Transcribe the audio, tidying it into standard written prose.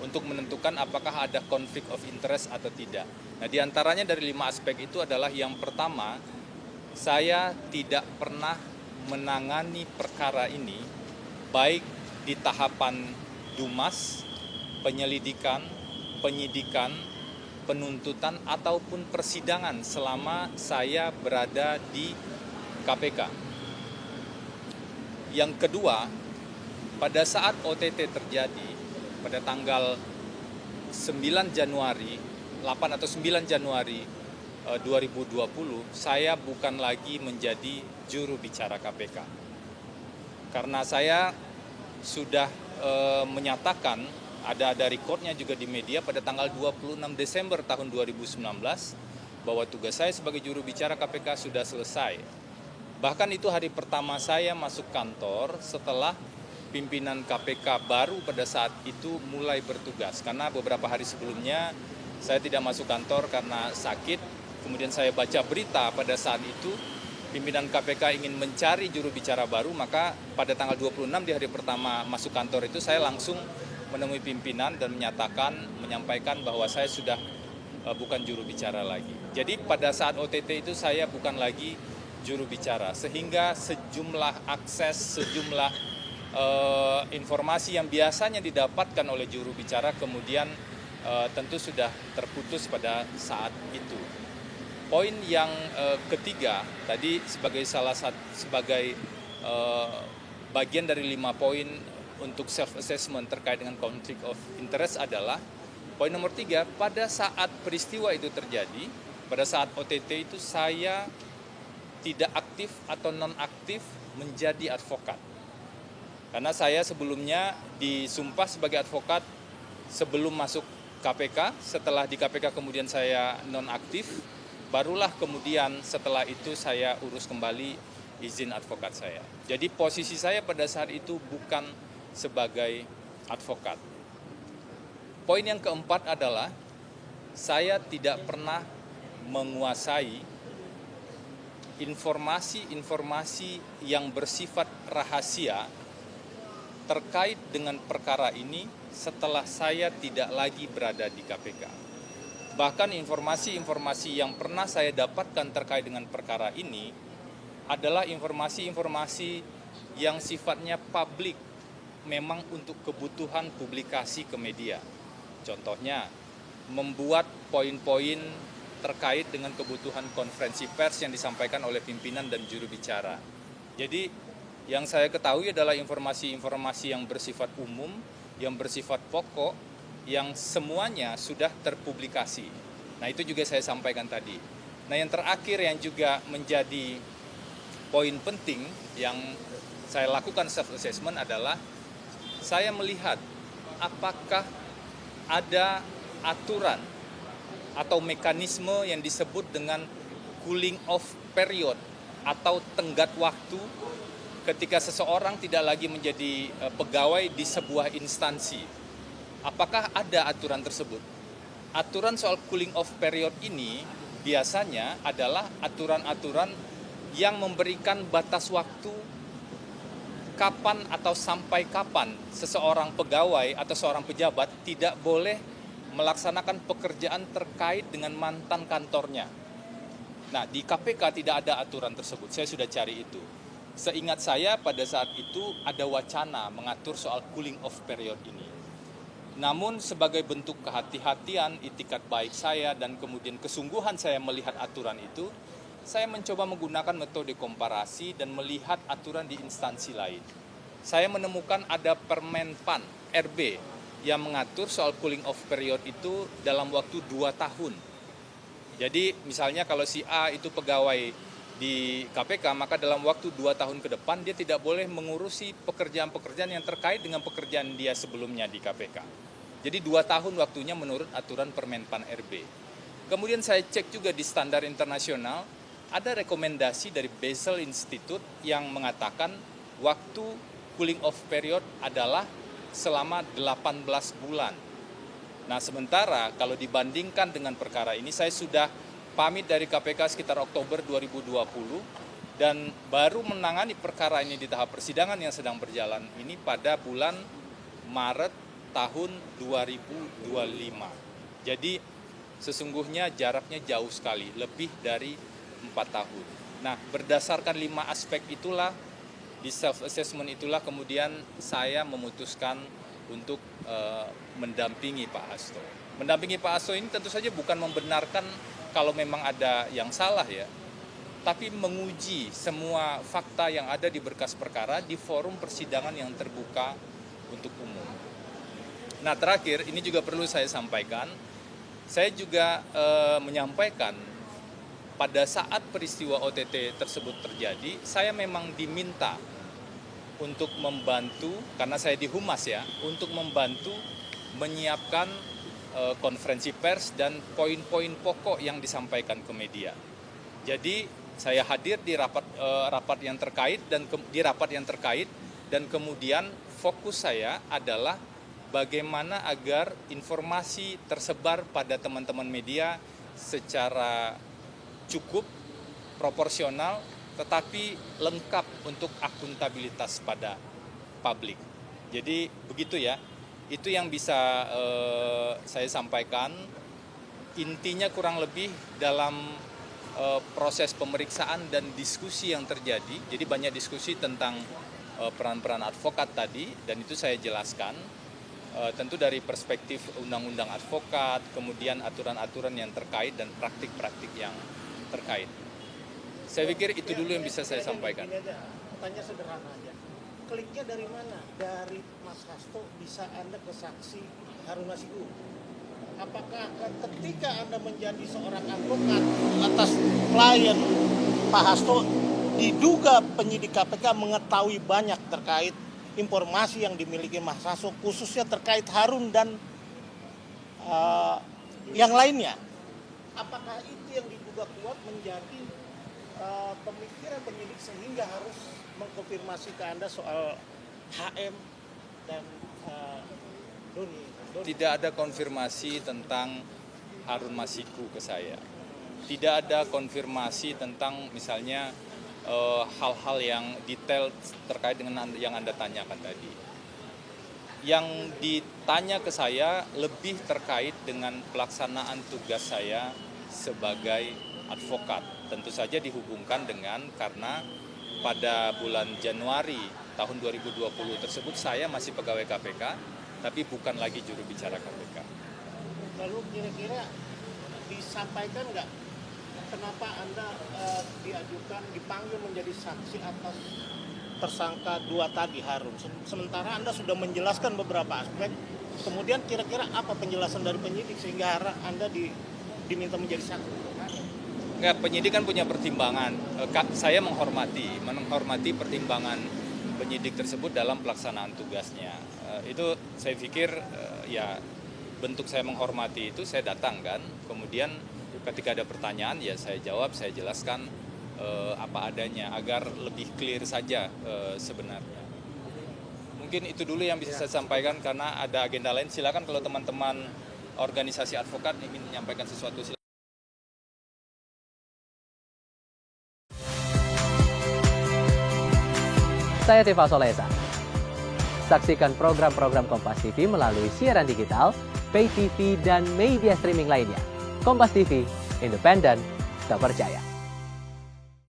untuk menentukan apakah ada konflik of interest atau tidak. Nah, diantaranya dari 5 aspek itu adalah yang pertama, saya tidak pernah menangani perkara ini baik di tahapan Dumas, penyelidikan, penyidikan, penuntutan ataupun persidangan selama saya berada di KPK. Yang kedua, pada saat OTT terjadi pada tanggal 9 Januari, 8 atau 9 Januari 2020, saya bukan lagi menjadi juru bicara KPK. Karena saya sudah menyatakan, ada rekodnya juga di media pada tanggal 26 Desember tahun 2019, bahwa tugas saya sebagai juru bicara KPK sudah selesai. Bahkan itu hari pertama saya masuk kantor setelah pimpinan KPK baru pada saat itu mulai bertugas. Karena beberapa hari sebelumnya saya tidak masuk kantor karena sakit. Kemudian saya baca berita pada saat itu pimpinan KPK ingin mencari juru bicara baru, maka pada tanggal 26 di hari pertama masuk kantor itu saya langsung menemui pimpinan dan menyampaikan bahwa saya sudah bukan juru bicara lagi. Jadi pada saat OTT itu saya bukan lagi juru bicara, sehingga sejumlah akses, sejumlah informasi yang biasanya didapatkan oleh juru bicara kemudian tentu sudah terputus pada saat itu. Poin yang ketiga tadi sebagai bagian dari 5 poin untuk self assessment terkait dengan conflict of interest adalah poin nomor 3, pada saat peristiwa itu terjadi, pada saat OTT itu saya tidak aktif atau non-aktif menjadi advokat. Karena saya sebelumnya disumpah sebagai advokat sebelum masuk KPK, setelah di KPK kemudian saya non-aktif, barulah kemudian setelah itu saya urus kembali izin advokat saya. Jadi posisi saya pada saat itu bukan sebagai advokat. Poin yang keempat adalah saya tidak pernah menguasai informasi-informasi yang bersifat rahasia terkait dengan perkara ini setelah saya tidak lagi berada di KPK. Bahkan informasi-informasi yang pernah saya dapatkan terkait dengan perkara ini adalah informasi-informasi yang sifatnya publik, memang untuk kebutuhan publikasi ke media. Contohnya, membuat poin-poin terkait dengan kebutuhan konferensi pers yang disampaikan oleh pimpinan dan juru bicara. Jadi, yang saya ketahui adalah informasi-informasi yang bersifat umum, yang bersifat pokok, yang semuanya sudah terpublikasi. Nah, itu juga saya sampaikan tadi. Nah, yang terakhir yang juga menjadi poin penting yang saya lakukan self-assessment adalah saya melihat apakah ada aturan atau mekanisme yang disebut dengan cooling off period atau tenggat waktu ketika seseorang tidak lagi menjadi pegawai di sebuah instansi. Apakah ada aturan tersebut? Aturan soal cooling off period ini biasanya adalah aturan-aturan yang memberikan batas waktu kapan atau sampai kapan seseorang pegawai atau seorang pejabat tidak boleh melaksanakan pekerjaan terkait dengan mantan kantornya. Nah, di KPK tidak ada aturan tersebut, saya sudah cari itu. Seingat saya pada saat itu ada wacana mengatur soal cooling off period ini. Namun sebagai bentuk kehati-hatian, itikat baik saya dan kemudian kesungguhan saya melihat aturan itu, saya mencoba menggunakan metode komparasi dan melihat aturan di instansi lain. Saya menemukan ada Permenpan RB yang mengatur soal cooling off period itu dalam waktu 2 tahun. Jadi misalnya kalau si A itu pegawai di KPK, maka dalam waktu 2 tahun ke depan dia tidak boleh mengurusi pekerjaan-pekerjaan yang terkait dengan pekerjaan dia sebelumnya di KPK. Jadi 2 tahun waktunya menurut aturan Permenpan RB. Kemudian saya cek juga di standar internasional, ada rekomendasi dari Basel Institute yang mengatakan waktu cooling off period adalah selama 18 bulan. Nah, sementara kalau dibandingkan dengan perkara ini, saya sudah pamit dari KPK sekitar Oktober 2020 dan baru menangani perkara ini di tahap persidangan yang sedang berjalan ini pada bulan Maret tahun 2025. Jadi sesungguhnya jaraknya jauh sekali, lebih dari 4 tahun. Nah, berdasarkan 5 aspek itulah, di self-assessment itulah kemudian saya memutuskan untuk mendampingi Pak Hasto. Mendampingi Pak Hasto ini tentu saja bukan membenarkan kalau memang ada yang salah ya, tapi menguji semua fakta yang ada di berkas perkara di forum persidangan yang terbuka untuk umum. Nah, terakhir ini juga perlu saya sampaikan, saya juga menyampaikan pada saat peristiwa OTT tersebut terjadi, saya memang diminta untuk membantu, karena saya di Humas ya, untuk membantu menyiapkan konferensi pers dan poin-poin pokok yang disampaikan ke media. Jadi saya hadir di rapat yang terkait dan kemudian fokus saya adalah bagaimana agar informasi tersebar pada teman-teman media secara cukup, proporsional, tetapi lengkap untuk akuntabilitas pada publik. Jadi begitu ya. Itu yang bisa saya sampaikan. Intinya kurang lebih dalam proses pemeriksaan dan diskusi yang terjadi. Jadi banyak diskusi tentang peran-peran advokat tadi, dan itu saya jelaskan. Tentu dari perspektif undang-undang advokat, kemudian aturan-aturan yang terkait dan praktik-praktik yang terkait. Saya pikir itu dulu yang bisa saya sampaikan. Pertanyaan sederhana aja. Kliknya dari mana? Dari Mas Hasto bisa Anda ke saksi Harun Masiku? Apakah ketika Anda menjadi seorang advokat atas klien Pak Hasto, diduga penyidik KPK mengetahui banyak terkait informasi yang dimiliki Mas Hasto, khususnya terkait Harun dan yang lainnya? Apakah itu yang diduga kuat menjadi pemikiran penyidik sehingga harus mengkonfirmasi ke Anda soal HM dan Doni? Tidak ada konfirmasi tentang Harun Masiku ke saya. Tidak ada konfirmasi tentang misalnya hal-hal yang detail terkait dengan yang Anda tanyakan tadi. Yang ditanya ke saya lebih terkait dengan pelaksanaan tugas saya sebagai advokat. Tentu saja dihubungkan dengan karena pada bulan Januari tahun 2020 tersebut saya masih pegawai KPK, tapi bukan lagi juru bicara KPK. Lalu kira-kira disampaikan nggak kenapa Anda dipanggil menjadi saksi atas tersangka 2 tadi Harun? Sementara Anda sudah menjelaskan beberapa aspek, kemudian kira-kira apa penjelasan dari penyidik sehingga Anda diminta menjadi saksi? Enggak, penyidik kan punya pertimbangan. Saya menghormati pertimbangan penyidik tersebut dalam pelaksanaan tugasnya. Itu saya pikir ya bentuk saya menghormati itu saya datang kan. Kemudian ketika ada pertanyaan ya saya jawab, saya jelaskan apa adanya agar lebih clear saja sebenarnya. Mungkin itu dulu yang bisa saya sampaikan karena ada agenda lain. Silakan kalau teman-teman organisasi advokat ingin menyampaikan sesuatu. Saya Tifa Solesa. Saksikan program-program Kompas TV melalui siaran digital, pay TV, dan media streaming lainnya. Kompas TV, independen, terpercaya.